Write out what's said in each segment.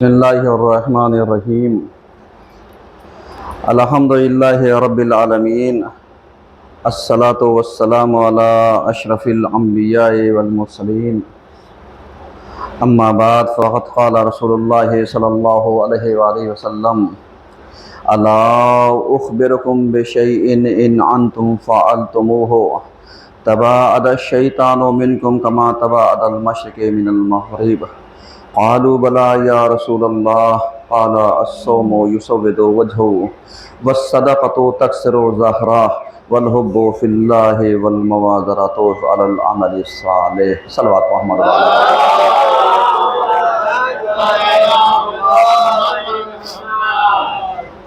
بسم اللہ الرحمن الرحیم الحمدللہ رب العالمین الصلاة والسلام علی اشرف الانبیاء والمرسلین اما بعد فقد قال رسول اللہ صلی اللہ علیہ وآلہ وسلم الا اخبرکم بشیء ان انتم فعلتموہ تباعد الشیطان منکم کما تباعد المشرق من المغرب قالوا بلى يا رسول الله قال الصوم يسود وجهه والصدقة تكسر ظهره والحب في الله والموازرة على العمل الصالح صلوات محمد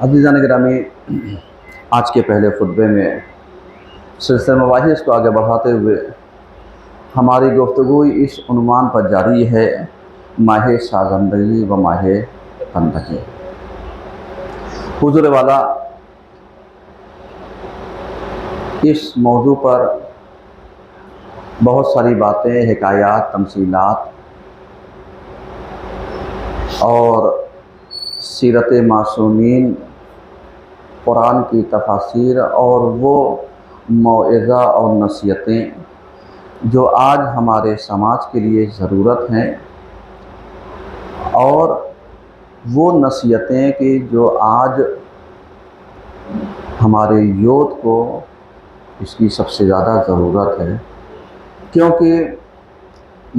عزیزان گرامی، آج کے پہلے خطبے میں سلسلہ مباحث کو آگے بڑھاتے ہوئے ہماری گفتگو اس عنوان پر جاری ہے: ماہ سازندگی و ماہ بندگی۔ حضور والا اس موضوع پر بہت ساری باتیں، حکایات، تمثیلات اور سیرت معصومین، قرآن کی تفاسیر اور وہ موعظہ اور نصیحتیں جو آج ہمارے سماج کے لیے ضرورت ہیں، اور وہ نصیحتیں کہ جو آج ہمارے یوتھ کو اس کی سب سے زیادہ ضرورت ہے، کیونکہ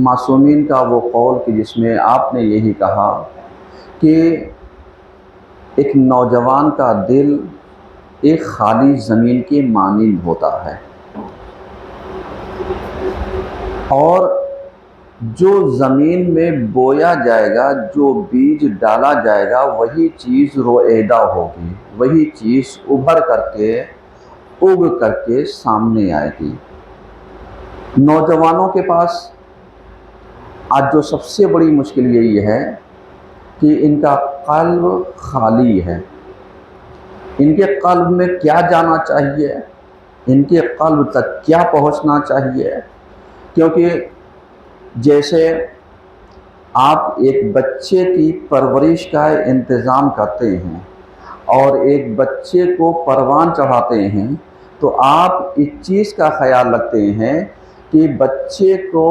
معصومین کا وہ قول کہ جس میں آپ نے یہی کہا کہ ایک نوجوان کا دل ایک خالی زمین کے مانند ہوتا ہے، اور جو زمین میں بویا جائے گا، جو بیج ڈالا جائے گا، وہی چیز رویدہ ہوگی، وہی چیز ابھر کر کے اگ کر کے سامنے آئے گی۔ نوجوانوں کے پاس آج جو سب سے بڑی مشکل یہی ہے کہ ان کا قلب خالی ہے۔ ان کے قلب میں کیا جانا چاہیے، ان کے قلب تک کیا پہنچنا چاہیے؟ کیونکہ جیسے آپ ایک بچے کی پرورش کا انتظام کرتے ہیں اور ایک بچے کو پروان چڑھاتے ہیں، تو آپ اس چیز کا خیال رکھتے ہیں کہ بچے کو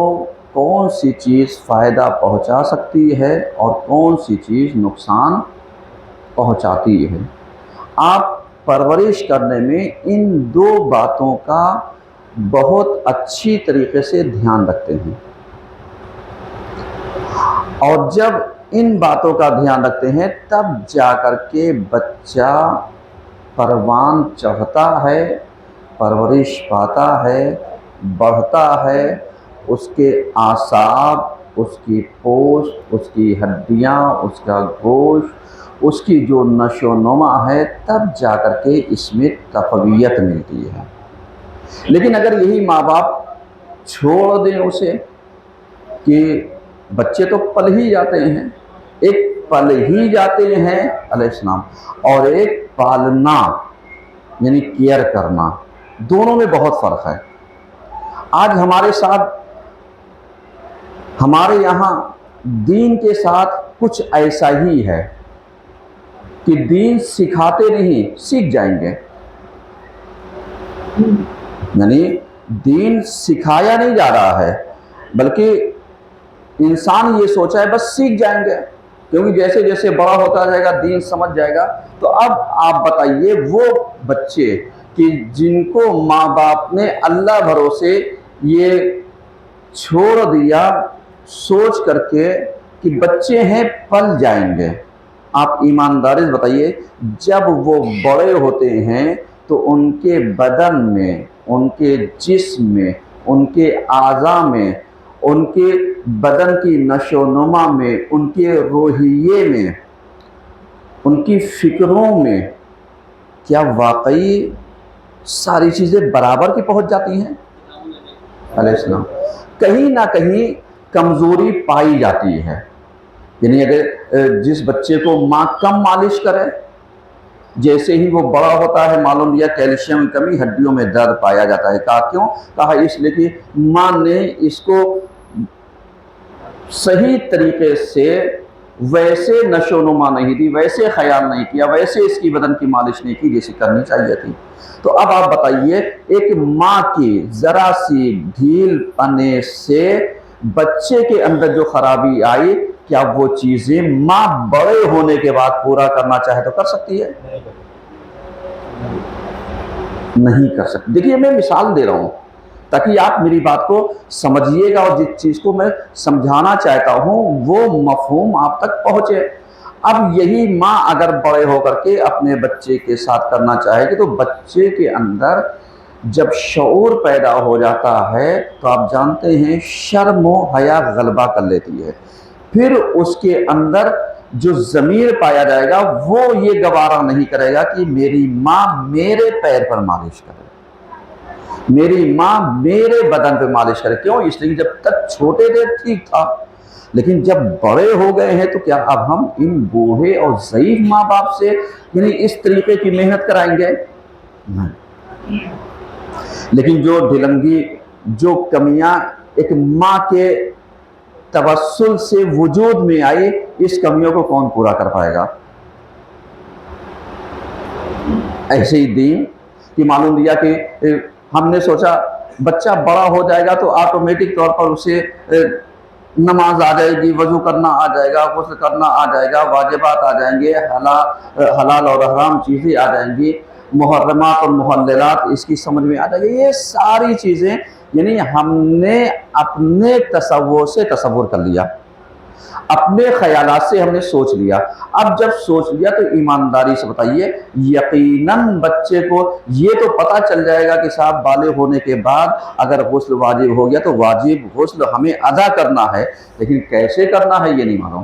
کون سی چیز فائدہ پہنچا سکتی ہے اور کون سی چیز نقصان پہنچاتی ہے۔ آپ پرورش کرنے میں ان دو باتوں کا بہت اچھی طریقے سے دھیان رکھتے ہیں، اور جب ان باتوں کا دھیان رکھتے ہیں تب جا کر کے بچہ پروان چڑھتا ہے، پرورش پاتا ہے، بڑھتا ہے، اس کے اعصاب، اس کی پوست، اس کی ہڈیاں، اس کا گوشت، اس کی جو نشو و نما ہے، تب جا کر کے اس میں تقویت ملتی ہے۔ لیکن اگر یہی ماں باپ چھوڑ دیں اسے کہ بچے تو پل ہی جاتے ہیں، ایک پل ہی جاتے ہیں علیہ السلام، اور ایک پالنا یعنی کیئر کرنا، دونوں میں بہت فرق ہے۔ آج ہمارے ساتھ، ہمارے یہاں دین کے ساتھ کچھ ایسا ہی ہے کہ دین سکھاتے نہیں، سیکھ جائیں گے، یعنی دین سکھایا نہیں جا رہا ہے، بلکہ انسان یہ سوچا ہے بس سیکھ جائیں گے، کیونکہ جیسے جیسے بڑا ہوتا جائے گا دین سمجھ جائے گا۔ تو اب آپ بتائیے وہ بچے کہ جن کو ماں باپ نے اللہ بھروسے یہ چھوڑ دیا سوچ کر کے کہ بچے ہیں پل جائیں گے، آپ ایمانداری سے بتائیے جب وہ بڑے ہوتے ہیں تو ان کے بدن میں، ان کے جسم میں، ان کے اعضاء میں، ان کے بدن کی نشو و نما میں، ان کے روحیے میں، ان کی فکروں میں کیا واقعی ساری چیزیں برابر کی پہنچ جاتی ہیں؟ علیہ السلام کہیں نہ کہیں کمزوری پائی جاتی ہے۔ یعنی اگر جس بچے کو ماں کم مالش کرے، جیسے ہی وہ بڑا ہوتا ہے معلوم لیا کیلشیم کی کمی، ہڈیوں میں درد پایا جاتا ہے۔ کہا کیوں؟ کہا اس لیے کہ ماں نے اس کو صحیح طریقے سے ویسے نشو نما نہیں دی، ویسے خیال نہیں کیا، ویسے اس کی بدن کی مالش نہیں کی جیسے کرنی چاہیے تھی۔ تو اب آپ بتائیے، ایک ماں کی ذرا سی ڈھیل پنے سے بچے کے اندر جو خرابی آئی، کیا وہ چیزیں ماں بڑے ہونے کے بعد پورا کرنا چاہے تو کر سکتی ہے؟ نہیں کر سکتی۔ دیکھیے میں مثال دے رہا ہوں تاکہ آپ میری بات کو سمجھیے گا، اور جس چیز کو میں سمجھانا چاہتا ہوں وہ مفہوم آپ تک پہنچے۔ اب یہی ماں اگر بڑے ہو کر کے اپنے بچے کے ساتھ کرنا چاہے گی تو بچے کے اندر جب شعور پیدا ہو جاتا ہے تو آپ جانتے ہیں شرم و حیا غلبہ کر لیتی ہے، پھر اس کے اندر جو ضمیر پایا جائے گا وہ یہ گوارا نہیں کرے گا کہ میری ماں میرے پیر پر مالش کرے، میری ماں میرے بدن پہ مالش کرے۔ کیوں؟ اس لیے جب تک چھوٹے تھے ٹھیک تھا، لیکن جب بڑے ہو گئے ہیں تو کیا اب ہم ان بوڑھے اور ضعیف ماں باپ سے یعنی اس طریقے کی محنت کرائیں گے؟ نہیں۔ لیکن جو ڈھلنگی، جو کمیاں ایک ماں کے توسل سے وجود میں آئی، اس کمیوں کو کون پورا کر پائے گا؟ ایسے ہی دین کی معلوم دیا کہ ہم نے سوچا بچہ بڑا ہو جائے گا تو آٹومیٹک طور پر اسے نماز آ جائے گی، وضو کرنا آ جائے گا، غسل کرنا آ جائے گا، واجبات آ جائیں گے، حلال اور حرام چیزیں آ جائیں گی، محرمات اور محللات اس کی سمجھ میں آ جائے گی۔ یہ ساری چیزیں یعنی ہم نے اپنے تصور سے تصور کر لیا، اپنے خیالات سے ہم نے سوچ لیا۔ اب جب سوچ لیا تو ایمانداری سے بتائیے، یقیناً بچے کو یہ تو پتہ چل جائے گا کہ صاحب بالغ ہونے کے بعد اگر غسل واجب ہو گیا تو واجب غسل ہمیں ادا کرنا ہے، لیکن کیسے کرنا ہے یہ نہیں معلوم،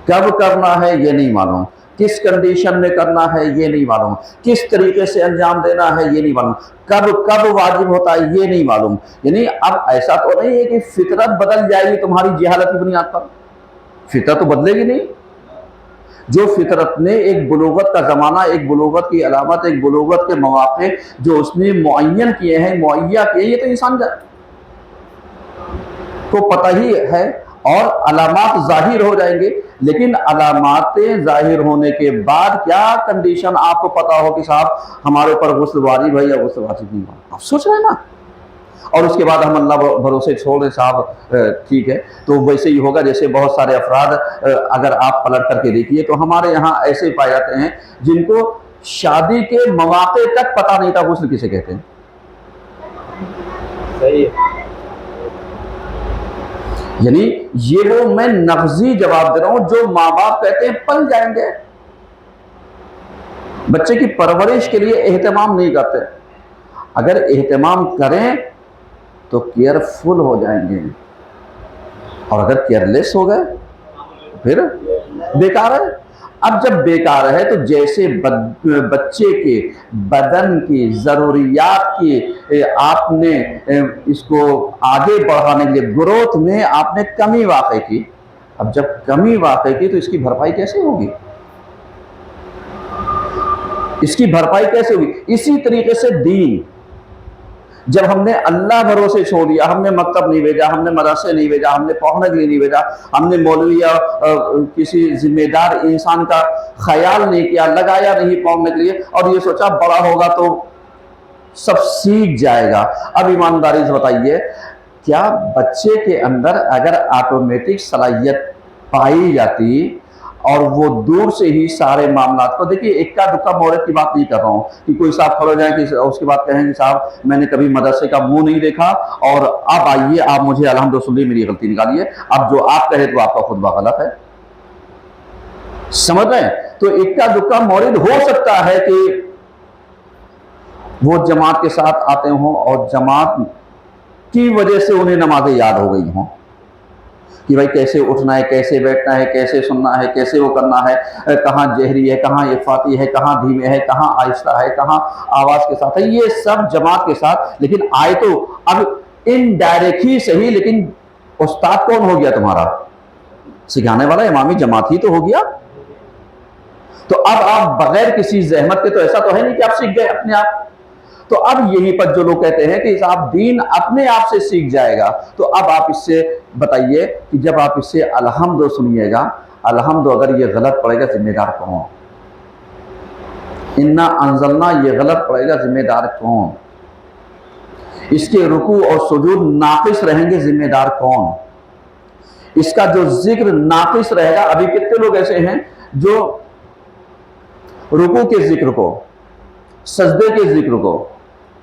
کب کرنا ہے یہ نہیں معلوم، کس کنڈیشن میں کرنا ہے یہ نہیں معلوم، کس طریقے سے انجام دینا ہے یہ نہیں معلوم، کب واجب ہوتا ہے یہ نہیں معلوم۔ یعنی اب ایسا تو نہیں ہے کہ فطرت بدل جائے گی تمہاری جہالت کی بنیاد پر، فطرت تو بدلے گی نہیں۔ جو فطرت نے ایک بلوغت کا زمانہ، ایک بلوغت کی علامت، ایک بلوغت کے مواقع جو اس نے معین کیے ہیں، معیہ کیے، یہ تو انسان کو پتہ ہی ہے، اور علامات ظاہر ہو جائیں گے، لیکن علامات ظاہر ہونے کے بعد کیا کنڈیشن آپ کو پتا ہو کہ صاحب ہمارے اوپر غسل واجب ہے یا غسل واجب نہیں ہے، آپ سوچ رہے ہیں نا، اور اس کے بعد ہم اللہ بھروسے چھوڑ دیں صاحب ٹھیک ہے۔ تو ویسے ہی ہوگا جیسے بہت سارے افراد اگر آپ پلٹ کر کے دیکھیے تو ہمارے یہاں ایسے پائے جاتے ہیں جن کو شادی کے مواقع تک پتہ نہیں تھا غسل کسے کہتے ہیں۔ صحیح ہے، یعنی یہ وہ میں نفذی جواب دے رہا ہوں جو ماں باپ کہتے ہیں پل جائیں گے، بچے کی پرورش کے لیے اہتمام نہیں کرتے، اگر اہتمام کریں تو کیئرفل ہو جائیں گے، اور اگر کیئرلیس ہو گئے پھر بیکار ہے۔ اب جب بیکار ہے تو جیسے بچے کے بدن کی ضروریات کی آپ نے اس کو آگے بڑھانے کے لیے گروتھ میں آپ نے کمی واقع کی، اب جب کمی واقع کی تو اس کی بھرپائی کیسے ہوگی؟ اس کی بھرپائی کیسے ہوگی؟ اسی طریقے سے دین جب ہم نے اللہ بھروسے چھوڑ دیا، ہم نے مکتب نہیں بھیجا، ہم نے مدرسے نہیں بھیجا، ہم نے پڑھنے کے لیے نہیں بھیجا، ہم نے مولوی یا کسی ذمہ دار انسان کا خیال نہیں کیا، لگایا نہیں پڑھنے کے لیے، اور یہ سوچا بڑا ہوگا تو سب سیکھ جائے گا۔ اب ایمانداری سے بتائیے، کیا بچے کے اندر اگر آٹومیٹک صلاحیت پائی جاتی اور وہ دور سے ہی سارے معاملات کو دیکھیے، اکا دکا مورد کی بات نہیں کر رہا ہوں کہ کوئی صاحب کھڑے جائیں کہ اس کے بعد کہیں کہ صاحب میں نے کبھی مدرسے کا منہ نہیں دیکھا اور اب آئیے آپ مجھے الحمدللہ میری غلطی نکالیے، اب جو آپ کہے تو آپ کا خطبہ غلط ہے، سمجھ رہے ہیں؟ تو اکا دکا مورد ہو سکتا ہے کہ وہ جماعت کے ساتھ آتے ہوں اور جماعت کی وجہ سے انہیں نمازیں یاد ہو گئی ہوں کہ بھائی کیسے اٹھنا ہے، کیسے بیٹھنا ہے، کیسے سننا ہے، کیسے وہ کرنا ہے، کہاں جہری ہے، کہاں افراطی ہے، کہاں دھیمے ہے، کہاں آہستہ ہے، کہاں آواز کے ساتھ ہے، یہ سب جماعت کے ساتھ، لیکن آئے تو اب انڈائریکٹ ہی صحیح، لیکن استاد کون ہو گیا تمہارا؟ سکھانے والا امامی جماعت ہی تو ہو گیا۔ تو اب آپ بغیر کسی زحمت کے تو ایسا تو ہے نہیں کہ آپ سیکھ گئے اپنے آپ۔ تو اب یہی پر جو لوگ کہتے ہیں کہ آپ دین اپنے آپ سے سیکھ جائے گا، تو اب آپ اس سے بتائیے کہ جب آپ اس سے الحمد سنیے گا، الحمد اگر یہ غلط پڑے گا ذمہ دار کون؟ انا انزلنا یہ غلط پڑے گا ذمہ دار کون؟ اس کے رکوع اور سجود ناقص رہیں گے ذمہ دار کون؟ اس کا جو ذکر ناقص رہے گا، ابھی کتنے لوگ ایسے ہیں جو رکوع کے ذکر کو، سجدے کے ذکر کو،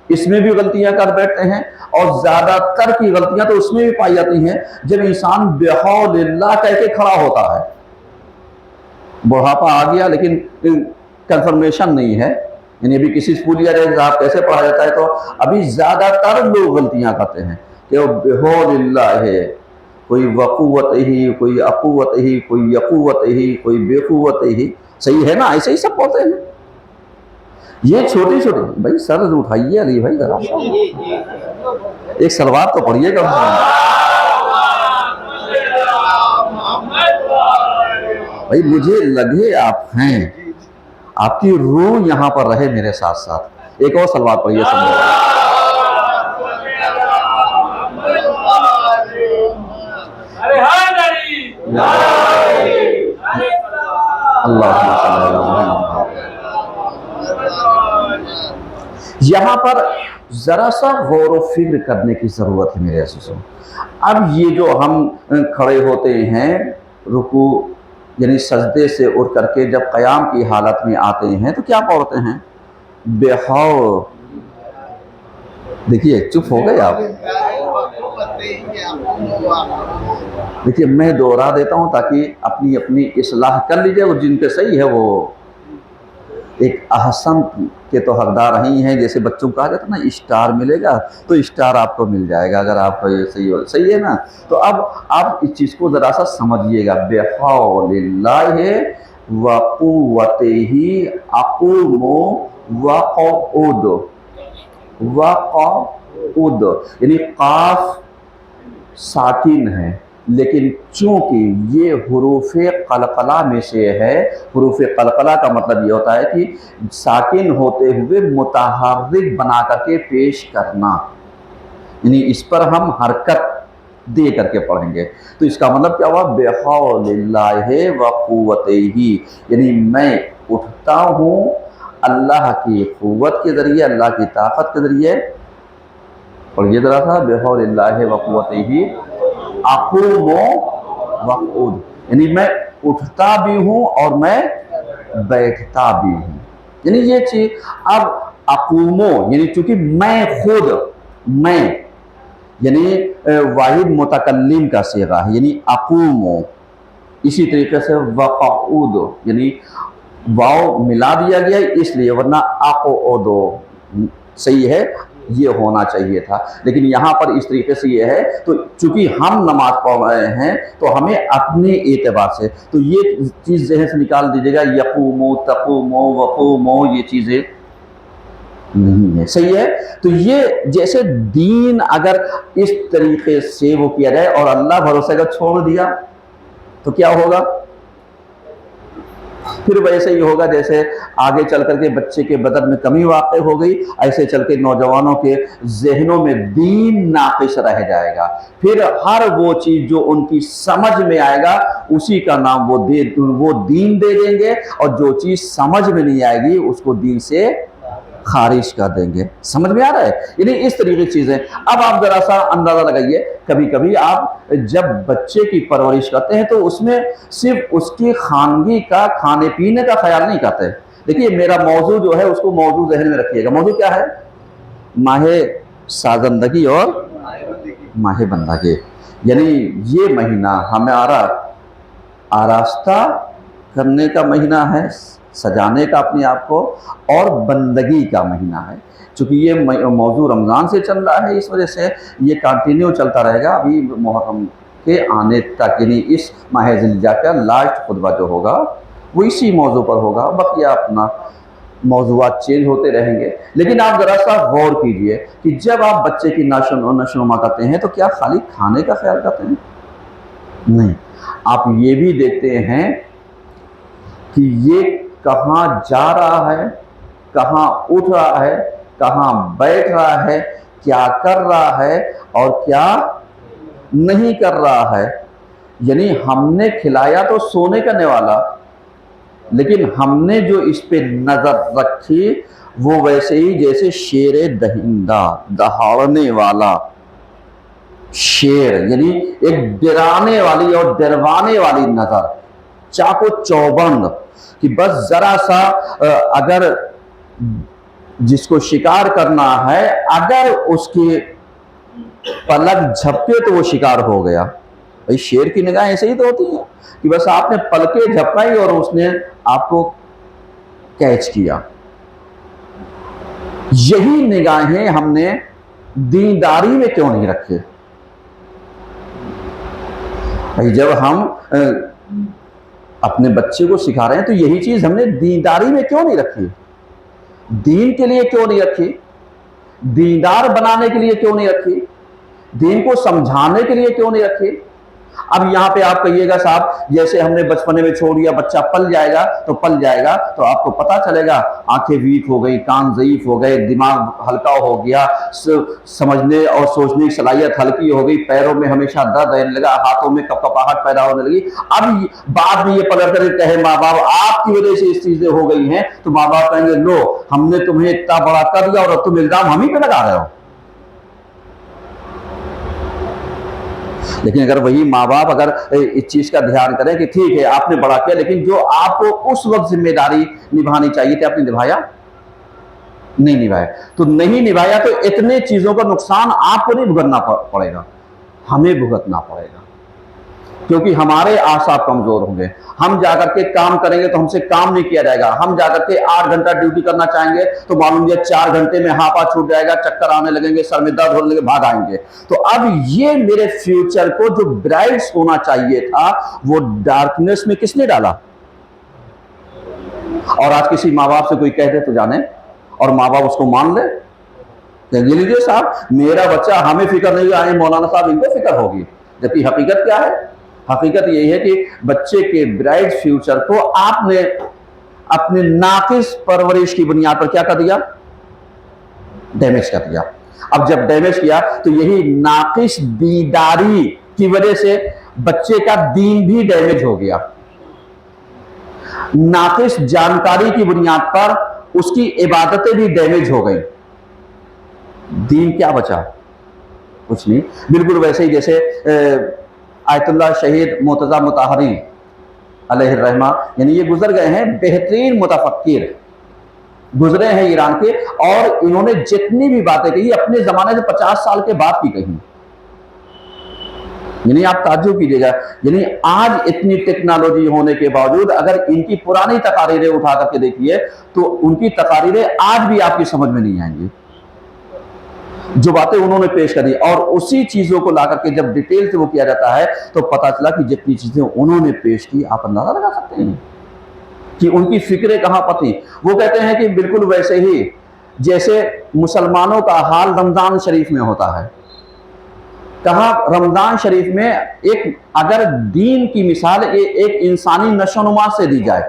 اس میں بھی غلطیاں کر بیٹھتے ہیں، اور زیادہ تر کی غلطیاں تو اس میں بھی پائی جاتی ہیں جب انسان بحول اللہ کہہ کے کھڑا ہوتا ہے۔ بڑھاپا آ گیا لیکن کنفرمیشن نہیں ہے، یعنی ابھی کسی اسکول یا آپ کیسے پڑھا جاتا ہے تو ابھی زیادہ تر لوگ غلطیاں کرتے ہیں کہ وہ بحول اللہ ہے، کوئی وقوت ہی، کوئی اقوت ہی، کوئی یقوت ہی، کوئی بے قوت ہی، صحیح ہے نا؟ ایسے ہی سب ہوتے ہیں یہ چھوٹی چھوٹی۔ بھائی سر اٹھائیے علی بھائی ذرا، ایک سلوات تو پڑھیے گا۔ بھائی مجھے لگے آپ ہیں، آپ کی روح یہاں پر رہے میرے ساتھ ساتھ۔ ایک اور سلوات پڑھیے سب لوگ۔ یہاں پر ذرا سا غور و فکر کرنے کی ضرورت ہے میرے عزیزوں۔ اب یہ جو ہم کھڑے ہوتے ہیں رکوع یعنی سجدے سے اٹھ کر کے جب قیام کی حالت میں آتے ہیں تو کیا پڑھتے ہیں؟ بحول، دیکھیے چپ ہو گئے آپ، دیکھیے میں دوہرا دیتا ہوں تاکہ اپنی اپنی اصلاح کر لیجئے، وہ جن پہ صحیح ہے وہ ایک احسن کے تو حقدار ہی ہیں۔ جیسے بچوں کو کہا جاتا ہے نا اسٹار ملے گا، تو اسٹار آپ کو مل جائے گا اگر آپ کو یہ صحیح ہے نا۔ تو اب آپ اس چیز کو ذرا سا سمجھیے گا، بحول اللہ وقوتہ اقوم وقعود، وقعود یعنی قاف ساکن ہے، لیکن چونکہ یہ حروف قلقلہ میں سے ہے، حروف قلقلہ کا مطلب یہ ہوتا ہے کہ ساکن ہوتے ہوئے متحرک بنا کر کے پیش کرنا، یعنی اس پر ہم حرکت دے کر کے پڑھیں گے۔ تو اس کا مطلب کیا ہوا؟ بحول اللہ وقوتہ، یعنی میں اٹھتا ہوں اللہ کی قوت کے ذریعے، اللہ کی طاقت کے ذریعے، اور یہ ذرا تھا بحول اللہ وقوتہ اقوم وقعود، یعنی میں اٹھتا بھی ہوں اور میں بیٹھتا بھی ہوں، یعنی یہ چیز۔ اب اقومو یعنی چونکہ میں خود، میں یعنی واحد متکلم کا صیغہ ہے، یعنی اقومو۔ اسی طریقے سے وقعود یعنی واو ملا دیا گیا اس لیے، ورنہ اقعدو صحیح ہے، یہ ہونا چاہیے تھا، لیکن یہاں پر اس طریقے سے یہ ہے۔ تو چونکہ ہم نماز پڑھ رہے ہیں تو ہمیں اپنے اعتبار سے تو یہ چیز ذہن سے نکال دیجیے گا، یقومو، تقومو، وقومو، یہ چیزیں نہیں ہے، صحیح ہے۔ تو یہ جیسے دین اگر اس طریقے سے وہ کیا جائے اور اللہ بھروسے کا چھوڑ دیا تو کیا ہوگا؟ پھر ویسے ہی ہوگا جیسے آگے چل کر کے بچے کے بدن میں کمی واقع ہو گئی، ایسے چل کے نوجوانوں کے ذہنوں میں دین ناقص رہ جائے گا۔ پھر ہر وہ چیز جو ان کی سمجھ میں آئے گا اسی کا نام وہ دین دے دیں گے، اور جو چیز سمجھ میں نہیں آئے گی اس کو دین سے خارج کر دیں گے۔ سمجھ میں آ رہا ہے؟ یعنی اس طریقے کی چیزیں۔ اب آپ ذرا سا اندازہ لگائیے، کبھی کبھی آپ جب بچے کی پرورش کرتے ہیں تو اس میں صرف اس کی خواندگی کا، کھانے پینے کا خیال نہیں کرتے۔ دیکھیے میرا موضوع جو ہے اس کو موضوع ذہن میں رکھیے گا۔ موضوع کیا ہے؟ ماہ سازندگی اور ماہ بندگی، یعنی یہ مہینہ ہمارا آراستہ کرنے کا مہینہ ہے، سجانے کا اپنے آپ کو، اور بندگی کا مہینہ ہے۔ چونکہ یہ موضوع رمضان سے چل رہا ہے اس وجہ سے یہ کنٹینیو چلتا رہے گا ابھی محرم کے آنے تک، یعنی اس ماہ ذی الحجہ کا لاسٹ خطبہ جو ہوگا وہ اسی موضوع پر ہوگا، بقیہ اپنا موضوعات چینج ہوتے رہیں گے۔ لیکن آپ ذرا سا غور کیجئے کہ جب آپ بچے کی نشو نما کرتے ہیں تو کیا خالی کھانے کا خیال کرتے ہیں؟ نہیں، آپ یہ بھی دیکھتے ہیں کہ یہ کہاں جا رہا ہے، کہاں اٹھ رہا ہے، کہاں بیٹھ رہا ہے، کیا کر رہا ہے اور کیا نہیں کر رہا ہے۔ یعنی ہم نے کھلایا تو سونے کا نوالا، لیکن ہم نے جو اس پہ نظر رکھی وہ ویسے ہی جیسے شیر دہندہ، دہاڑنے والا شیر، یعنی ایک ڈرانے والی اور ڈروانے والی نظر، چاقو چوبند، کہ بس ذرا سا اگر جس کو شکار کرنا ہے اگر اس کی پلک جھپکے تو وہ شکار ہو گیا۔ بھائی شیر کی نگاہ ایسے ہی تو ہوتی ہے کہ بس آپ نے پلکیں جھپکائی اور اس نے آپ کو کیچ کیا۔ یہی نگاہیں ہم نے دینداری میں کیوں نہیں رکھے؟ بھائی جب ہم اپنے بچے کو سکھا رہے ہیں تو یہی چیز ہم نے دینداری میں کیوں نہیں رکھی؟ دین کے لیے کیوں نہیں رکھی؟ دیندار بنانے کے لیے کیوں نہیں رکھی؟ دین کو سمجھانے کے لیے کیوں نہیں رکھی؟ اب یہاں پہ آپ کہیے گا صاحب جیسے ہم نے بچپنے میں چھوڑ دیا، بچہ پل جائے گا تو آپ کو پتا چلے گا آنکھیں ویک ہو گئی، کان ضعیف ہو گئے، دماغ ہلکا ہو گیا، سمجھنے اور سوچنے کی صلاحیت ہلکی ہو گئی، پیروں میں ہمیشہ درد رہنے لگا، ہاتھوں میں کپکپاہٹ پیدا ہونے لگی۔ اب بعد میں یہ پلٹ کر کہے ماں باپ آپ کی وجہ سے اس چیزیں ہو گئی ہیں، تو ماں باپ کہیں گے لو ہم نے تمہیں اتنا بڑا کر دیا اور اب تم الزام ہم ہی پہ لگا رہے ہو۔ لیکن اگر وہی ماں باپ اگر اس چیز کا دھیان کریں کہ ٹھیک ہے آپ نے بڑا کیا، لیکن جو آپ کو اس وقت ذمہ داری نبھانی چاہیے تھی آپ نے نبھایا نہیں نبھایا، تو نہیں نبھایا تو اتنے چیزوں کا نقصان آپ کو نہیں بھگتنا پڑے گا، ہمیں بھگتنا پڑے گا، کیونکہ ہمارے اعصاب کمزور ہوں گے۔ ہم جا کر کے کام کریں گے تو ہم سے کام نہیں کیا جائے گا، ہم جا کر کے 8 گھنٹہ ڈیوٹی کرنا چاہیں گے تو معلوم ہے 4 گھنٹے میں ہاپا چھوٹ جائے گا، چکر آنے لگیں گے، سر میں درد ہونے لگے، بھاگ آئیں گے۔ تو اب یہ میرے فیوچر کو جو برائٹس ہونا چاہیے تھا وہ ڈارکنیس میں کس نے ڈالا؟ اور آج کسی ماں باپ سے کوئی کہہ دے تو جانے اور ماں باپ اس کو مان لے، کہ یہ لیجیے صاحب میرا بچہ ہمیں فکر نہیں آئے، مولانا صاحب ان کو فکر ہوگی، جبکہ حقیقت کیا ہے؟ حقیقت یہی ہے کہ بچے کے برائٹ فیوچر کو آپ نے اپنے ناقص پرورش کی بنیاد پر کیا کر دیا؟ ڈیمیج کر دیا۔ اب جب ڈیمیج کیا تو یہی ناقص دینداری کی وجہ سے بچے کا دین بھی ڈیمیج ہو گیا۔ ناقص جانکاری کی بنیاد پر اس کی عبادتیں بھی ڈیمیج ہو گئی، دین کیا بچا؟ کچھ نہیں۔ بالکل ویسے ہی جیسے آیت اللہ شہید مرتضیٰ مطہری علیہ الرحمہ، یعنی یہ گزر گئے ہیں، بہترین متفکر گزرے ہیں ایران کے، اور انہوں نے جتنی بھی باتیں کہی اپنے زمانے سے 50 سال کے بعد کی کہی، یعنی آپ تعجب کیجئے گا، یعنی آج اتنی ٹیکنالوجی ہونے کے باوجود اگر ان کی پرانی تقاریریں اٹھا کر کے دیکھیے تو ان کی تقاریریں آج بھی آپ کی سمجھ میں نہیں آئیں گی، جو باتیں انہوں نے پیش کری، اور اسی چیزوں کو لا کر کے جب ڈیٹیل سے وہ کیا جاتا ہے تو پتا چلا کہ جتنی چیزیں انہوں نے پیش کی آپ اندازہ لگا سکتے ہیں کہ ان کی فکریں کہاں پر تھیں۔ وہ کہتے ہیں کہ بالکل ویسے ہی جیسے مسلمانوں کا حال رمضان شریف میں ہوتا ہے، کہا رمضان شریف میں ایک اگر دین کی مثال ایک انسانی نشو و نما سے دی جائے،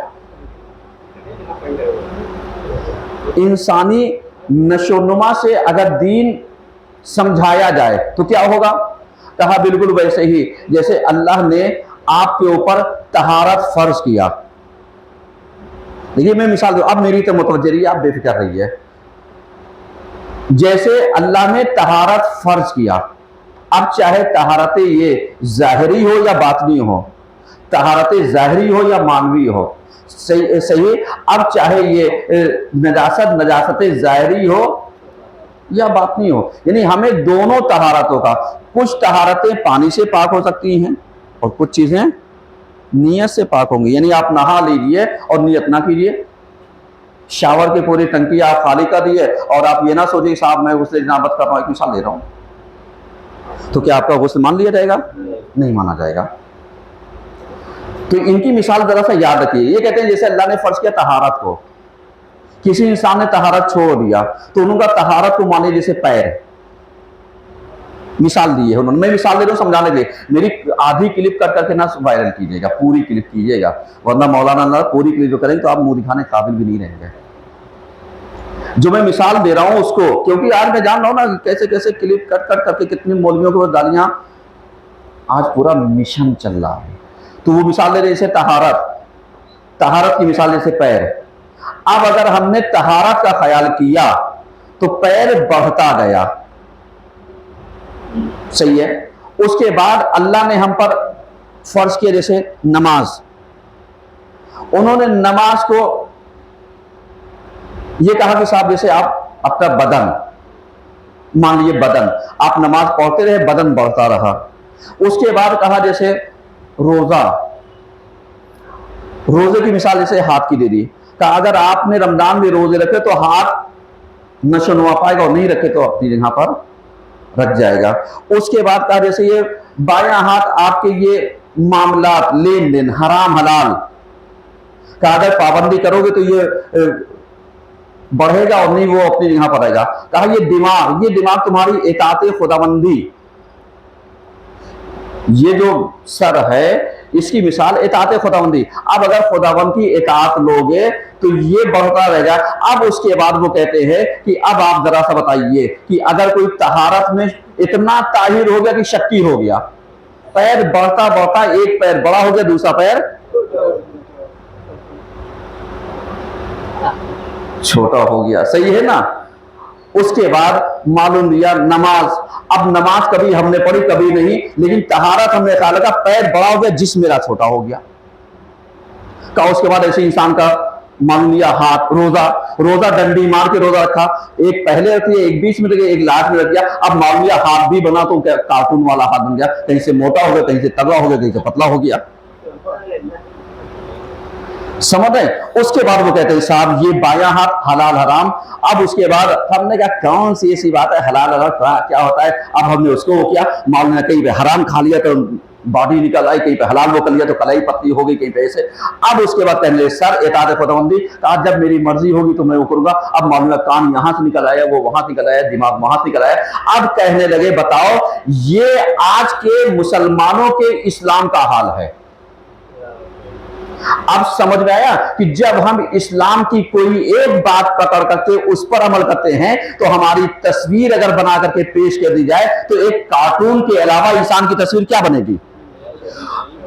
انسانی نشو و نما سے اگر دین سمجھایا جائے تو کیا ہوگا؟ کہا بالکل ویسے ہی جیسے اللہ نے آپ کے اوپر طہارت فرض کیا۔ دیکھیے میں مثال دوں، اب میری تو متوجہ رہی ہے، آپ بے فکر رہیے۔ جیسے اللہ نے طہارت فرض کیا، اب چاہے طہارت یہ ظاہری ہو یا باطنی ہو، طہارت ظاہری ہو یا مانوی ہو، صحیح، اب چاہے یہ نجاست ظاہری ہو یا باطنی ہو، یعنی ہمیں دونوں طہارتوں کا، کچھ طہارتیں پانی سے پاک ہو سکتی ہیں اور کچھ چیزیں نیت سے پاک ہوں گی، یعنی آپ نہا لیجئے اور نیت نہ کیجئے، شاور کے پوری ٹنکی آپ خالی کر دیے اور آپ یہ نہ سوچیں صاحب میں غسل جنابت کا مثال لے رہا ہوں، تو کیا آپ کا غسل مان لیا جائے گا؟ نہیں مانا جائے گا۔ تو ان کی مثال ذرا سا یاد رکھیے، یہ کہتے ہیں جیسے اللہ نے فرض کیا طہارت کو، کسی انسان نے طہارت چھوڑ دیا تو انہوں کا طہارت کو مانے جیسے پیر، مثال دی ہے انہوں نے، میں مثال دے رہا ہوں سمجھانے کے لیے، میری آدھی کلپ کٹ کر کے نہ وائرل کیجیے گا، پوری کلپ کیجیے گا، ورنہ مولانا نہ پوری کلپ جو کریں تو آپ منہ دکھانے قابل بھی نہیں رہیں گے۔ جو میں مثال دے رہا ہوں اس کو، کیونکہ آج میں جان رہا ہوں نا کیسے کیسے کلپ کٹ کر کے کتنی مولویوں کو گالیاں آج پورا مشن چل رہا ہے. تو وہ مثال دے رہے جیسے طہارت کی مثال جیسے پیر. اب اگر ہم نے طہارت کا خیال کیا تو پیر بڑھتا گیا, صحیح ہے. اس کے بعد اللہ نے ہم پر فرض کیا جیسے نماز. انہوں نے نماز کو یہ کہا کہ صاحب جیسے آپ اپنا بدن, مان لیے بدن, آپ نماز پڑھتے رہے, بدن بڑھتا رہا. اس کے بعد کہا جیسے روزہ, روزے کی مثال جیسے ہاتھ کی دے دی, کہا اگر آپ نے رمضان میں روزے رکھے تو ہاتھ نشو نما پائے گا, اور نہیں رکھے تو اپنی جگہ پر رکھ جائے گا. اس کے بعد کہا جیسے یہ بایاں ہاتھ آپ کے یہ معاملات لین دین حرام حلال, کہا اگر پابندی کرو گے تو یہ بڑھے گا اور نہیں وہ اپنی جگہ پر رہے گا. کہا یہ دماغ تمہاری اطاعت خداوندی, یہ جو سر ہے اس کی مثال اطاعت خداوندی. اب اگر خداوند کی اطاعت لوگے تو یہ بڑھتا رہے گا. اب اس کے بعد وہ کہتے ہیں کہ اب آپ ذرا سا بتائیے کہ اگر کوئی طہارت میں اتنا طاہر ہو گیا کہ شکی ہو گیا, پیر بڑھتا بڑھتا ایک پیر بڑا ہو گیا, دوسرا پیر چھوٹا ہو گیا, صحیح ہے نا. اس کے بعد معلوم دیا نماز. اب نماز کبھی ہم نے پڑھی کبھی نہیں, لیکن طہارت ہم نے خیال رکھا, پیر بڑا ہو گیا, جسم میرا چھوٹا ہو گیا. کہا اس کے بعد ایسے انسان کا معلوم دیا ہاتھ, روزہ ڈنڈی مار کے روزہ رکھا, ایک پہلے رکھ لیا, ایک بیچ میں رکھا, ایک لاسٹ میں رکھ دیا. اب معلوم دیا ہاتھ بھی بنا تو کارٹون والا ہاتھ بن گیا, کہیں سے موٹا ہو گیا, کہیں سے تگڑا ہو گیا, کہیں سے پتلا ہو گیا. سمجھ رہے. اس کے بعد وہ کہتے ہیں صاحب یہ بایاں ہاتھ حلال حرام. اب اس کے بعد ہم نے کہا کون سی ایسی بات ہے حلال حرام کیا ہوتا ہے. اب ہم نے اس کو کیا معلوم ہے, کہیں پہ حرام کھا لیا تو باڈی نکل آئی, کہیں پہ حلال وہ کر لیا تو کلائی پتلی ہو گئی, کہیں پہ ایسے. اب اس کے بعد کہنے لگے سر اطاعت خداوندی, کہا جب میری مرضی ہوگی تو میں وہ کروں گا. اب معلوم ہے کان یہاں سے نکل آیا, وہ وہاں سے نکل آیا, دماغ وہاں سے نکل آیا. اب کہنے لگے بتاؤ یہ آج کے مسلمانوں کے اسلام کا حال ہے. اب سمجھ میں آیا کہ جب ہم اسلام کی کوئی ایک بات پکڑ کر کے اس پر عمل کرتے ہیں تو ہماری تصویر اگر بنا کر کے پیش کر دی جائے تو ایک کارٹون کے علاوہ انسان کی تصویر کیا بنے گی.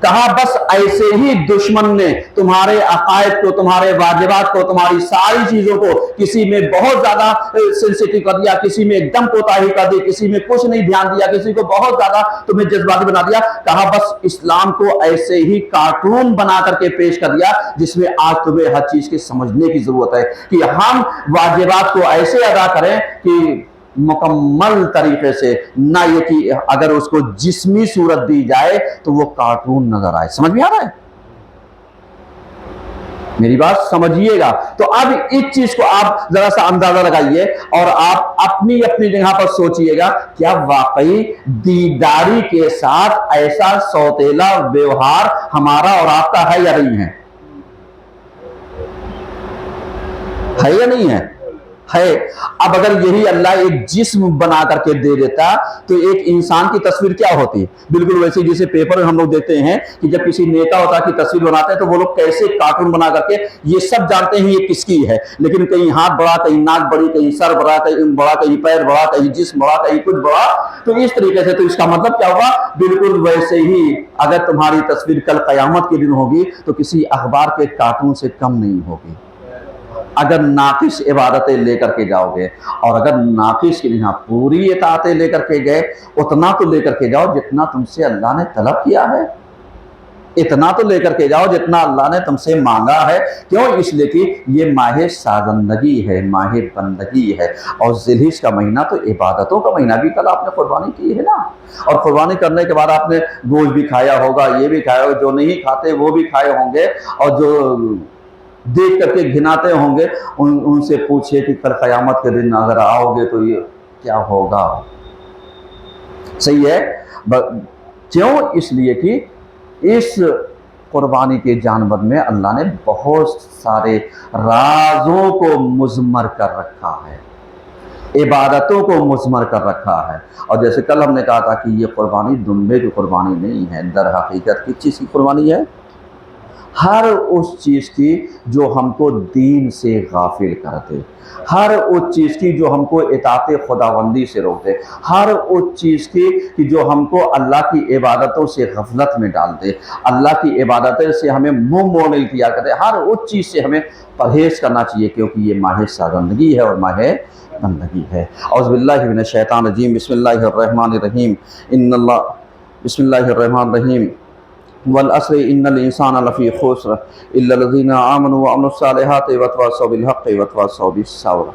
کہا بس ایسے ہی دشمن نے تمہارے عقائد کو, تمہارے واجبات کو, تمہاری ساری چیزوں کو کسی میں بہت زیادہ سینسیٹیو کر دیا, کسی میں ایک دم کوتاہی کر دی, کسی میں کچھ نہیں دھیان دیا, کسی کو بہت زیادہ تمہیں جذباتی بنا دیا. کہا بس اسلام کو ایسے ہی کارٹون بنا کر کے پیش کر دیا جس میں آج تمہیں ہر چیز کے سمجھنے کی ضرورت ہے کہ ہم واجبات کو ایسے ادا کریں کہ مکمل طریقے سے, نہ یہ کہ اگر اس کو جسمی صورت دی جائے تو وہ کارٹون نظر آئے. سمجھ میں آ رہا ہے میری بات, سمجھیے گا. تو اب اس چیز کو آپ ذرا سا اندازہ لگائیے اور آپ اپنی اپنی جگہ پر سوچئے گا کیا واقعی دینداری کے ساتھ ایسا سوتیلا ویوہار ہمارا اور آپ کا ہے یا نہیں ہے, ہے یا نہیں ہے. ہے. اب اگر یہی اللہ ایک جسم بنا کر کے دے دیتا تو ایک انسان کی تصویر کیا ہوتی. بالکل ویسے جیسے پیپر میں ہم لوگ دیکھتے ہیں کہ جب کسی نیتا ہوتا کی تصویر بناتے ہیں تو وہ لوگ کیسے کارٹون بنا کر کے, یہ سب جانتے ہیں یہ کس کی ہے, لیکن کہیں ہاتھ بڑا, کہیں ناک بڑی, کہیں سر بڑا, کہیں پیر بڑا, کہیں جسم بڑا, کہیں کچھ بڑا. تو اس طریقے سے تو اس کا مطلب کیا ہوگا, بالکل ویسے ہی اگر تمہاری تصویر کل قیامت کے دن ہوگی تو کسی اخبار کے کارٹون سے کم نہیں ہوگی. اگر ناقص عبادتیں لے کر کے جاؤ گے, اور اگر ناقص کی یہاں پوری اطاعتیں لے کر کے گئے, اتنا تو لے کر کے جاؤ جتنا تم سے اللہ نے طلب کیا ہے, اتنا تو لے کر کے جاؤ جتنا اللہ نے تم سے مانگا ہے. کیوں؟ اس لیے کہ یہ ماہ سازندگی ہے, ماہ بندگی ہے, اور ذی الحجہ کا مہینہ تو عبادتوں کا مہینہ. بھی کل آپ نے قربانی کی ہے نا, اور قربانی کرنے کے بعد آپ نے گوشت بھی کھایا ہوگا, یہ بھی کھایا ہوگا, جو نہیں کھاتے وہ بھی کھائے ہوں گے, اور جو دیکھ کر کے گھناتے ہوں گے ان سے پوچھے کہ کل قیامت کے دن اگر آؤ گے تو یہ کیا ہوگا. صحیح ہے. کیوں؟ اس لیے کہ اس قربانی کے جانور میں اللہ نے بہت سارے رازوں کو مضمر کر رکھا ہے, عبادتوں کو مضمر کر رکھا ہے. اور جیسے کل ہم نے کہا تھا کہ یہ قربانی دمبے کی قربانی نہیں ہے, در حقیقت کس چیز کی قربانی ہے؟ ہر اس چیز کی جو ہم کو دین سے غافل کر دے، ہر اس چیز کی جو ہم کو اطاعت خداوندی سے روک دے، ہر اس چیز کی کہ جو ہم کو اللہ کی عبادتوں سے غفلت میں ڈال دے، اللہ کی عبادتیں سے ہمیں منہ موڑ اختیار کر دے، ہر اس چیز سے ہمیں پرہیز کرنا چاہیے، کیونکہ یہ ماہ سازندگی ہے اور ماہ بندگی ہے۔ اعوذ باللہ من الشیطان الرجیم، بسم اللہ الرحمن الرحیم، بسم اللہ الرحمن الرحیم، والعصر ان الانسان لفی خسر الا الذین آمنوا وعملوا الصالحات وتواصوا بالحق وتواصوا بالصبر۔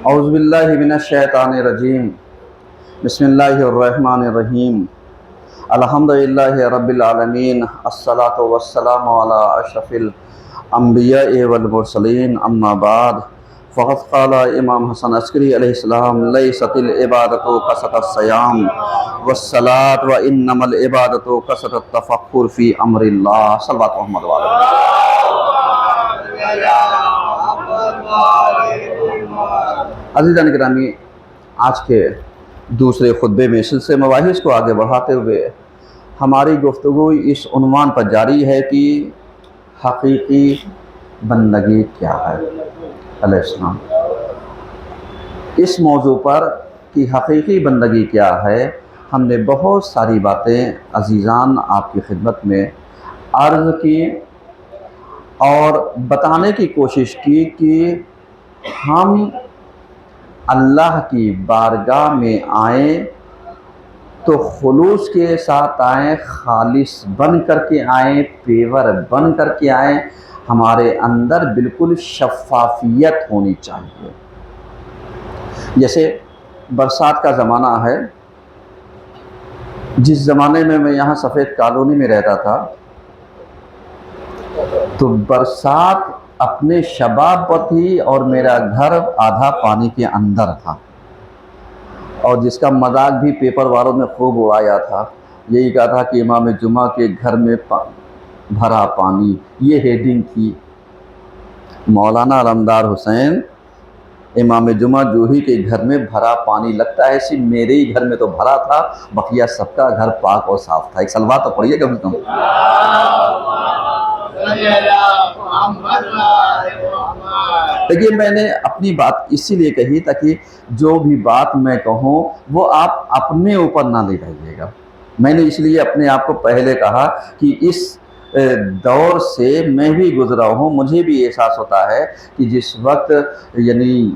اعوذ باللہ من الشیطان الرجیم، بسم اللہ الرحمن الرحیم، الحمدللہ رب العالمین، الصلاۃ والسلام علی اشرف الانبیاء والمرسلین، اما بعد فقد قال امام حسن عسکری علیہ السلام لیست العبادۃ کثرۃ الصیام والصلاۃ وانما العبادۃ کثرۃ التفکر فی امر اللہ، صلوات محمد وعلیہ۔ عزیزان گرامی، آج کے دوسرے خطبے میں سلسلے مباحث کو آگے بڑھاتے ہوئے ہماری گفتگو اس عنوان پر جاری ہے کہ حقیقی بندگی کیا ہے۔ علیہ السلام اس موضوع پر کہ حقیقی بندگی کیا ہے ہم نے بہت ساری باتیں عزیزان آپ کی خدمت میں عرض کی اور بتانے کی کوشش کی کہ ہم اللہ کی بارگاہ میں آئیں تو خلوص کے ساتھ آئیں، خالص بن کر کے آئیں، پیور بن کر کے آئیں، ہمارے اندر بالکل شفافیت ہونی چاہیے۔ جیسے برسات کا زمانہ ہے، جس زمانے میں میں یہاں سفید کالونی میں رہتا تھا تو برسات اپنے شباب پر تھی اور میرا گھر آدھا پانی کے اندر تھا، اور جس کا مذاق بھی پیپر والوں میں خوب اڑایا تھا، یہی کہا تھا کہ امام جمعہ کے گھر میں بھرا پانی، یہ ہیڈنگ تھی۔ مولانا علمدار حسین امام جمعہ جوہی کے گھر میں بھرا پانی، لگتا ہے صرف میرے ہی گھر میں تو بھرا تھا، بقیہ سب کا گھر پاک اور صاف تھا۔ ایک صلوات تو پڑھیے کم سے کم۔ دیکھیے، میں نے اپنی بات اسی لیے کہی تاکہ جو بھی بات میں کہوں وہ آپ اپنے اوپر نہ لے جائیے گا۔ میں نے اس لیے اپنے آپ کو پہلے کہا کہ اس دور سے میں بھی گزرا ہوں، مجھے بھی احساس ہوتا ہے کہ جس وقت یعنی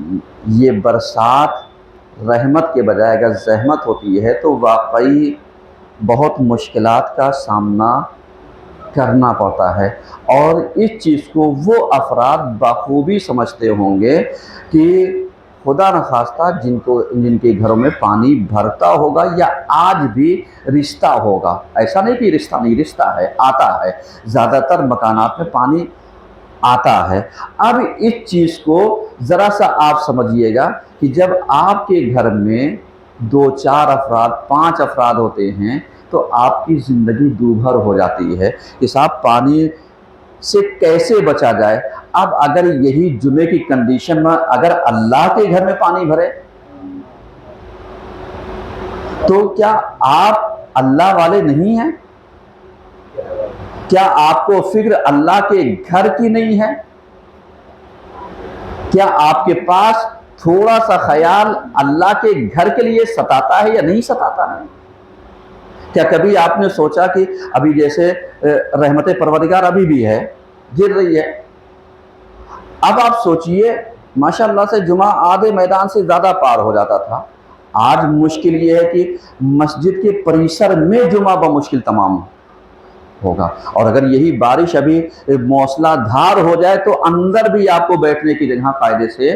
یہ برسات رحمت کے بجائے اگر زحمت ہوتی ہے تو واقعی بہت مشکلات کا سامنا کرنا پڑتا ہے، اور اس چیز کو وہ افراد بخوبی سمجھتے ہوں گے کہ خدا نخواستہ جن کے گھروں میں پانی بھرتا ہوگا یا آج بھی رشتہ ہوگا، ایسا نہیں کہ رشتہ نہیں، رشتہ ہے، آتا ہے، زیادہ تر مکانات میں پانی آتا ہے۔ اب اس چیز کو ذرا سا آپ سمجھیے گا کہ جب آپ کے گھر میں 2 4 افراد 5 افراد ہوتے ہیں تو آپ کی زندگی دوبھر ہو جاتی ہے کہ صاحب پانی سے کیسے بچا جائے۔ اب اگر یہی جمعے کی کنڈیشن میں اگر اللہ کے گھر میں پانی بھرے تو کیا آپ اللہ والے نہیں ہیں؟ کیا آپ کو فکر اللہ کے گھر کی نہیں ہے؟ کیا آپ کے پاس تھوڑا سا خیال اللہ کے گھر کے لیے ستاتا ہے یا نہیں ستاتا ہے؟ کیا کبھی آپ نے سوچا کہ ابھی جیسے رحمت پروردگار ابھی بھی ہے، گر رہی ہے، اب آپ سوچئے ماشاءاللہ سے جمعہ آدھے میدان سے زیادہ پار ہو جاتا تھا، آج مشکل یہ ہے کہ مسجد کے پریسر میں جمعہ بمشکل تمام ہوگا، اور اگر یہی بارش ابھی موسلا دھار ہو جائے تو اندر بھی آپ کو بیٹھنے کی جگہ قاعدے سے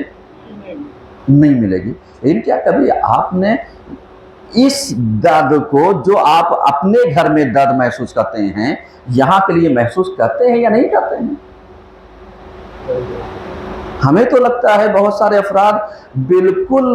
نہیں ملے گی۔ لیکن کیا کبھی آپ نے اس درد کو جو آپ اپنے گھر میں درد محسوس کرتے ہیں یہاں کے لیے محسوس کرتے ہیں یا نہیں کرتے ہیں؟ ہمیں تو لگتا ہے بہت سارے افراد بالکل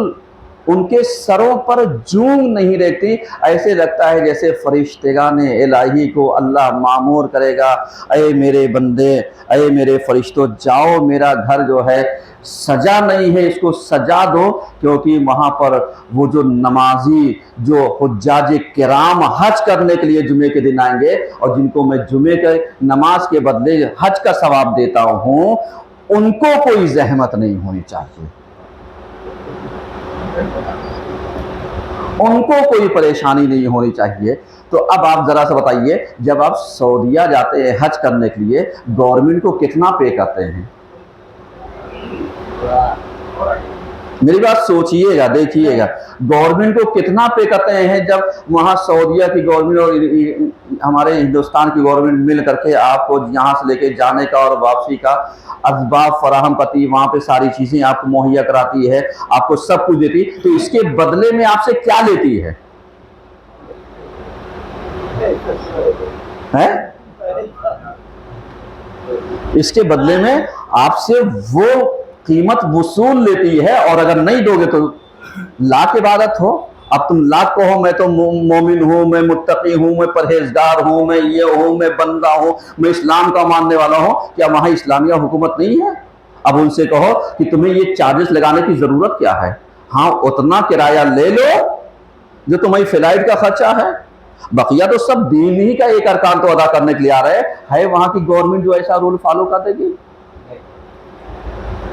ان کے سروں پر جونگ نہیں رہتی، ایسے لگتا ہے جیسے فرشتگان الہی کو اللہ مامور کرے گا، اے میرے بندے، اے میرے فرشتوں، جاؤ میرا گھر جو ہے سجا نہیں ہے، اس کو سجا دو، کیونکہ وہاں پر وہ جو نمازی، جو حجاج کرام حج کرنے کے لیے جمعے کے دن آئیں گے، اور جن کو میں جمعے کے نماز کے بدلے حج کا ثواب دیتا ہوں، ان کو کوئی زحمت نہیں ہونی چاہیے، ان کو کوئی پریشانی نہیں ہونی چاہیے۔ تو اب آپ ذرا سا بتائیے، جب آپ سعودیہ جاتے ہیں حج کرنے کے لیے، گورنمنٹ کو کتنا پے کرتے ہیں؟ میری بات سوچئے گا، دیکھیے گا، گورنمنٹ کو کتنا پے کرتے ہیں جب وہاں سعودیہ کی گورنمنٹ اور ہمارے ہندوستان کی گورنمنٹ مل کر کے آپ کو یہاں سے لے کے جانے کا اور واپسی کا اسباب فراہم کرتی، وہاں پہ ساری چیزیں آپ کو مہیا کراتی ہے، آپ کو سب کچھ دیتی، تو اس کے بدلے میں آپ سے کیا لیتی ہے؟ اس کے بدلے میں آپ سے وہ قیمت وصول لیتی ہے، اور اگر نہیں دو گے تو لاکھ عبادت ہو، اب تم لاکھ کہو میں تو مومن ہوں، میں متقی ہوں، میں پرہیزگار ہوں، میں یہ ہوں، میں بندہ ہوں، میں اسلام کا ماننے والا ہوں، کیا وہاں اسلامیہ حکومت نہیں ہے؟ اب ان سے کہو کہ تمہیں یہ چارجز لگانے کی ضرورت کیا ہے، ہاں اتنا کرایہ لے لو جو تمہیں فلائٹ کا خرچہ ہے، بقیہ تو سب دین ہی کا ایک ارکان تو ادا کرنے کے لیے آ رہے ہے وہاں کی گورنمنٹ جو ایسا رول فالو کر دے گی؟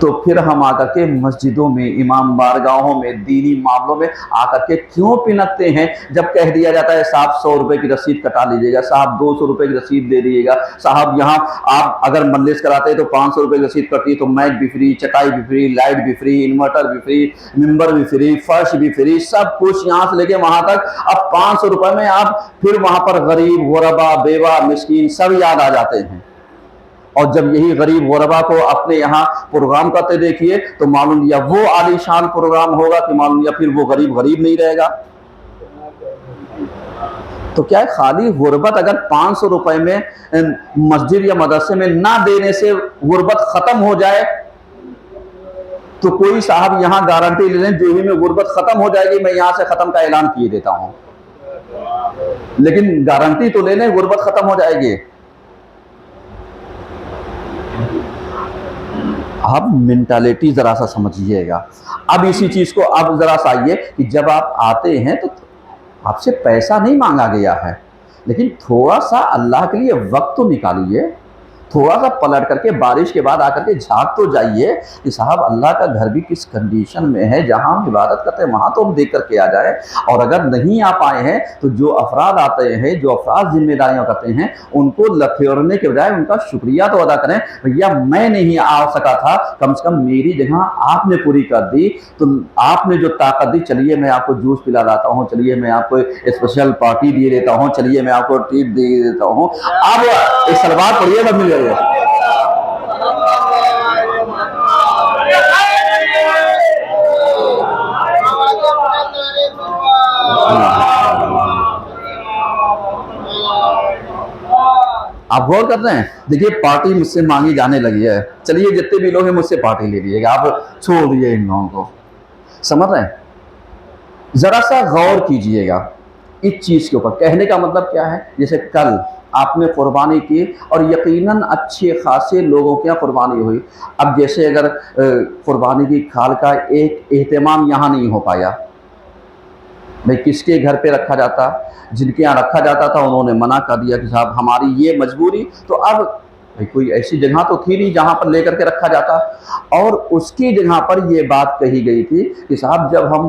تو پھر ہم آ کر کے مسجدوں میں، امام بارگاہوں میں، دینی معاملوں میں آ کر کے کیوں پنکتے ہیں؟ جب کہہ دیا جاتا ہے صاحب 100 روپے کی رسید کٹا لیجیے گا، صاحب 200 روپے کی رسید دے دیجیے گا، صاحب یہاں آپ اگر مجلس کراتے ہیں تو 500 روپے کی رسید کٹتی ہے، تو میچ بھی فری، چٹائی بھی فری، لائٹ بھی فری، انورٹر بھی فری، ممبر بھی فری، فرش بھی فری، سب کچھ یہاں سے لے کے وہاں تک۔ اب 500 روپے میں آپ پھر وہاں پر غریب، غربا، بیوہ، مسکین سب یاد آ جاتے ہیں، اور جب یہی غریب غربا کو اپنے یہاں پروگرام کرتے دیکھیے تو معلوم یا وہ عالی شان پروگرام ہوگا کہ معلوم یا پھر وہ غریب غریب نہیں رہے گا۔ تو کیا ہے، خالی غربت اگر 500 روپے میں مسجد یا مدرسے میں نہ دینے سے غربت ختم ہو جائے تو کوئی صاحب یہاں گارنٹی لے لیں جو ہی میں غربت ختم ہو جائے گی، میں یہاں سے ختم کا اعلان کیے دیتا ہوں، لیکن گارنٹی تو لے لیں غربت ختم ہو جائے گی۔ اب مینٹالٹی ذرا سا سمجھیے گا۔ اب اسی چیز کو اب ذرا سا آئیے کہ جب آپ آتے ہیں تو آپ سے پیسہ نہیں مانگا گیا ہے، لیکن تھوڑا سا اللہ کے لیے وقت تو نکالیے، تھوڑا سا پلٹ کر کے بارش کے بعد آ کر کے جھانک تو جائیے کہ صاحب اللہ کا گھر بھی کس کنڈیشن میں ہے، جہاں ہم عبادت کرتے ہیں وہاں تو ہم دیکھ کر کے آ جائیں۔ اور اگر نہیں آ پائے ہیں تو جو افراد آتے ہیں، جو افراد ذمہ داریاں کرتے ہیں، ان کو لکھیورنے کے بجائے ان کا شکریہ تو ادا کریں، بھیا میں نہیں آ سکا تھا، کم سے کم میری جگہ آپ نے پوری کر دی، تو آپ نے جو طاقت دی، چلیے میں آپ کو جوس پلا لاتا ہوں، چلیے میں آپ کو اسپیشل پارٹی دیے دیتا ہوں، چلیے میں آپ کو ٹریٹ دے دیتا ہوں، اب ایک سلوات پڑھیے گا مل جائے گا۔ آپ غور کر رہے ہیں؟ دیکھیے پارٹی مجھ سے مانگی جانے لگی ہے، چلیے جتنے بھی لوگ ہیں مجھ سے پارٹی لے لیجیے گا، آپ چھوڑ دیے ان لوگوں کو، سمجھ رہے ہیں؟ ذرا سا غور کیجئے گا اس چیز کے اوپر۔ کہنے کا مطلب کیا ہے؟ جیسے کل آپ نے قربانی کی اور یقیناً اچھے خاصے لوگوں کی قربانی ہوئی، اب جیسے اگر قربانی کی کھال کا ایک اہتمام یہاں نہیں ہو پایا، بھئی کس کے گھر پہ رکھا جاتا؟ جن کے یہاں رکھا جاتا تھا انہوں نے منع کر دیا کہ صاحب ہماری یہ مجبوری، تو اب کوئی ایسی جگہ تو تھی نہیں جہاں پر لے کر کے رکھا جاتا، اور اس کی جگہ پر یہ بات کہی گئی تھی کہ صاحب جب ہم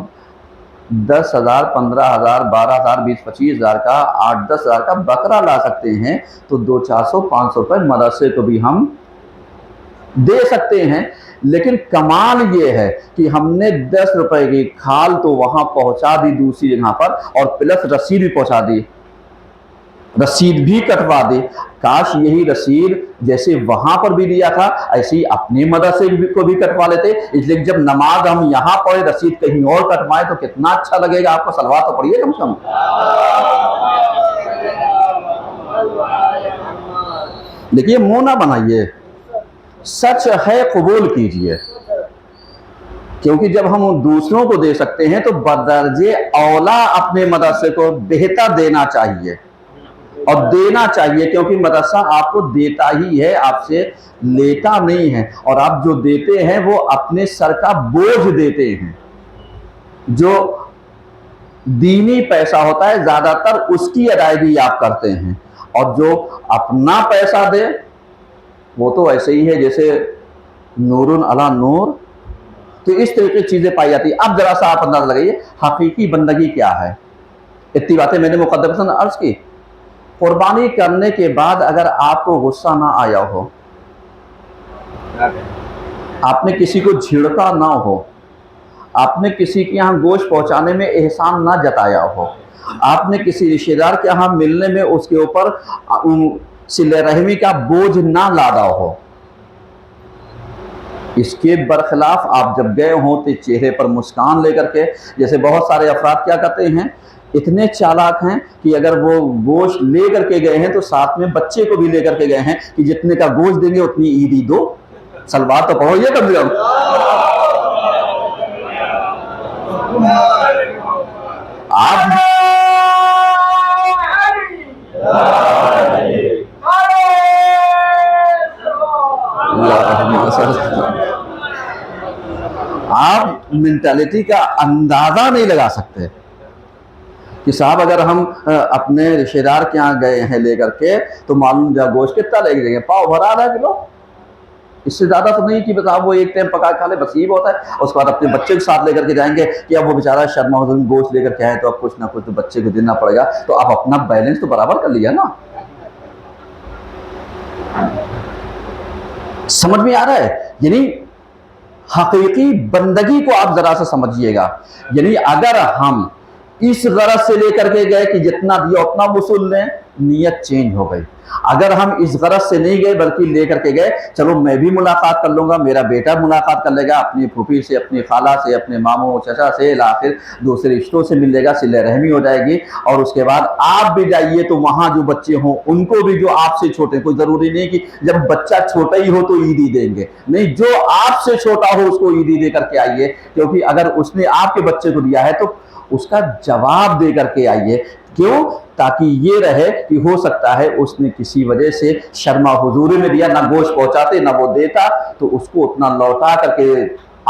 10,000 15,000 12,000 20-25,000 کا 8-10,000 کا بکرا لا سکتے ہیں تو 200-400-500 روپے مدرسے کو بھی ہم دے سکتے ہیں، لیکن کمال یہ ہے کہ ہم نے 10 روپے کی کھال تو وہاں پہنچا دی دوسری جگہ پر، اور پلس رسید بھی پہنچا دی، رسید بھی کٹوا دی۔ کاش یہی رسید جیسے وہاں پر بھی دیا تھا ایسے ہی اپنے مدرسے کو بھی کٹوا لیتے، اس لیے جب نماز ہم یہاں پڑھے رسید کہیں اور کٹوائیں تو کتنا اچھا لگے گا۔ آپ کو صلوات تو پڑھیے کم سے کم۔ دیکھیے منہ نہ بنائیے، سچ ہے قبول کیجئے۔ کیونکہ جب ہم دوسروں کو دے سکتے ہیں تو بدرجے اولا اپنے مدرسے کو بہتر دینا چاہیے اور دینا چاہیے، کیونکہ مدرسہ آپ کو دیتا ہی ہے، آپ سے لیتا نہیں ہے، اور آپ جو دیتے ہیں وہ اپنے سر کا بوجھ دیتے ہیں۔ جو دینی پیسہ ہوتا ہے زیادہ تر اس کی ادائیگی آپ کرتے ہیں، اور جو اپنا پیسہ دے وہ تو ایسے ہی ہے جیسے نور علی نور۔ تو اس طریقے کی چیزیں پائی جاتی ہیں۔ اب ذرا سا آپ انداز لگائیے حقیقی بندگی کیا ہے۔ اتنی باتیں میں نے مقدمتاً عرض کی۔ قربانی کرنے کے بعد اگر آپ کو غصہ نہ آیا ہو، آپ نے کسی کو جھڑکا نہ ہو، آپ نے کسی کے یہاں گوشت پہنچانے میں احسان نہ جتایا ہو، آپ نے کسی رشتہ دار کے یہاں ملنے میں اس کے اوپر صلہ رحمی کا بوجھ نہ لادا ہو، اس کے برخلاف آپ جب گئے ہوں تو چہرے پر مسکان لے کر کے، جیسے بہت سارے افراد کیا کرتے ہیں، اتنے چالاک ہیں کہ اگر وہ گوشت لے کر کے گئے ہیں تو ساتھ میں بچے کو بھی لے کر کے گئے ہیں کہ جتنے کا گوشت دیں گے اتنی عیدی دو۔ سلوات تو پڑھو یہ کم سے کم۔ آپ آپ مینٹالٹی کا اندازہ نہیں لگا سکتے کہ صاحب اگر ہم اپنے رشتہ دار کے یہاں گئے ہیں لے کر کے تو معلوم جا گوشت کتنا لے کے جائیں گے، پاؤ بھرا رہا ہے کلو، اس سے زیادہ تو نہیں کہ بتا وہ ایک ٹائم پکا کھا لے، بس یہ ہوتا ہے۔ اس کے بعد اپنے بچے کے ساتھ لے کر کے جائیں گے کہ اب وہ بیچارہ شرما حضور گوشت لے کر کے آئے تو اب کچھ نہ کچھ تو بچے کو دینا پڑے گا، تو آپ اپنا بیلنس تو برابر کر لیا نا۔ سمجھ میں آ رہا ہے؟ یعنی حقیقی بندگی کو آپ ذرا سا سمجھیے گا۔ یعنی اگر ہم اس غرض سے لے کر کے گئے کہ جتنا دیا اتنا وصول لیں، نیت چینج ہو گئی۔ اگر ہم اس غرض سے نہیں گئے بلکہ لے کر کے گئے چلو میں بھی ملاقات کر لوں گا، میرا بیٹا ملاقات کر لے گا اپنی پھوپھی سے، اپنی خالہ سے، اپنے ماموں چچا سے، آخر دوسرے رشتوں سے مل لے گا، صلہ رحمی ہو جائے گی، اور اس کے بعد آپ بھی جائیے تو وہاں جو بچے ہوں ان کو بھی، جو آپ سے چھوٹے، کوئی ضروری نہیں کہ جب بچہ چھوٹا ہی ہو تو عیدی دیں گے، نہیں، جو آپ سے چھوٹا ہو اس کو عیدی دے کر کے آئیے، کیونکہ اگر اس نے آپ کے بچے کو دیا ہے تو اس کا جواب دے کر کے آئیے۔ کیوں؟ تاکہ یہ رہے کہ ہو سکتا ہے اس نے کسی وجہ سے شرما حضوری میں دیا، نہ گوشت پہنچاتے نہ وہ دیتا، تو اس کو اتنا لوٹا کر کے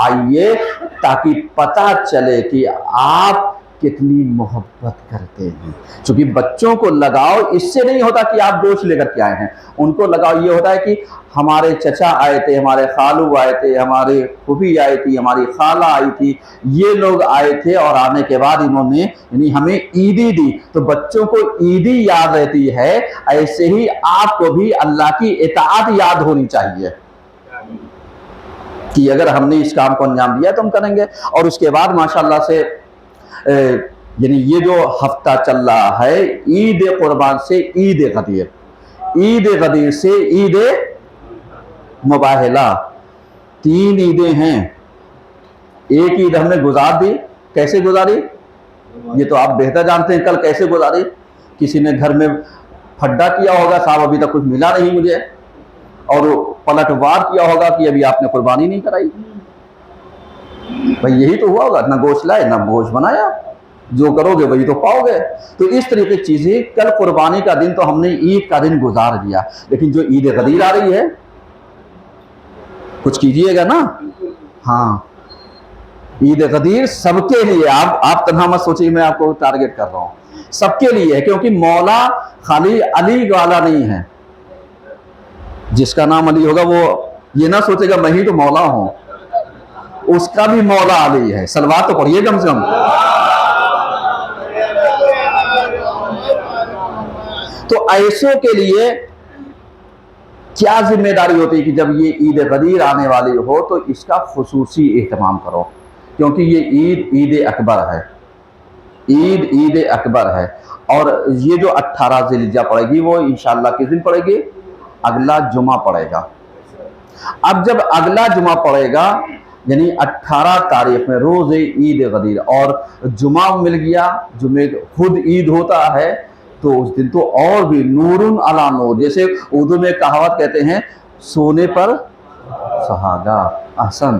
آئیے تاکہ پتہ چلے کہ آپ کتنی محبت کرتے ہیں۔ چونکہ بچوں کو لگاؤ اس سے نہیں ہوتا کہ آپ گوشت لے کر کے آئے ہیں، ان کو لگاؤ یہ ہوتا ہے کہ ہمارے چچا آئے تھے، ہمارے خالو آئے تھے، ہماری پھوپھی آئی تھی، ہماری خالہ آئی تھی، یہ لوگ آئے تھے اور آنے کے بعد انہوں نے یعنی ہمیں عیدی دی، تو بچوں کو عیدی یاد رہتی ہے، ایسے ہی آپ کو بھی اللہ کی اطاعت یاد ہونی چاہیے کہ اگر ہم نے اس کام کو انجام دیا تو ہم کریں گے۔ اور اس کے بعد ماشاءاللہ سے یعنی یہ جو ہفتہ چل رہا ہے عید قربان سے عید غدیر، عید غدیر سے عید مباہلہ، 3 عیدیں ہیں۔ ایک عید ہم نے گزار دی، کیسے گزاری یہ تو آپ بہتر جانتے ہیں، کل کیسے گزاری۔ کسی نے گھر میں پھڈا کیا ہوگا، صاحب ابھی تک کچھ ملا نہیں مجھے، اور پلٹوار کیا ہوگا کہ ابھی آپ نے قربانی نہیں کرائی۔ بھئی یہی تو ہوا ہوگا، نہ گوشت لائے نہ گوشت بنایا، جو کرو گے وہی تو پاؤ گے۔ تو اس طریقے کی چیزیں، کل قربانی کا دن تو ہم نے عید کا دن گزار دیا، لیکن جو عید غدیر آ رہی ہے کچھ کیجئے گا نا۔ ہاں عید غدیر سب کے لیے، آپ تنہا مت سوچیے میں آپ کو ٹارگٹ کر رہا ہوں، سب کے لیے ہے، کیونکہ مولا خالی علی والا نہیں ہے۔ جس کا نام علی ہوگا وہ یہ نہ سوچے گا میں ہی تو مولا ہوں، اس کا بھی مولا علی ہے۔ صلوات تو پڑھیے کم سے کم۔ تو ایسوں کے لیے کیا ذمہ داری ہوتی ہے کہ جب یہ عید غدیر آنے والی ہو تو اس کا خصوصی اہتمام کرو، کیونکہ یہ عید اکبر ہے، عید اکبر ہے۔ اور یہ جو 18 ذی الحجہ پڑے گی وہ انشاءاللہ کس دن پڑے گی؟ اگلا جمعہ پڑے گا۔ اب جب اگلا جمعہ پڑے گا یعنی 18 تاریخ میں روز عید غدیر، اور جمعہ مل گیا، جمعہ خود عید ہوتا ہے، تو اس دن تو اور بھی نورن علی نور، جیسے اردو میں کہاوت کہتے ہیں سونے پر سہاگا۔ احسن،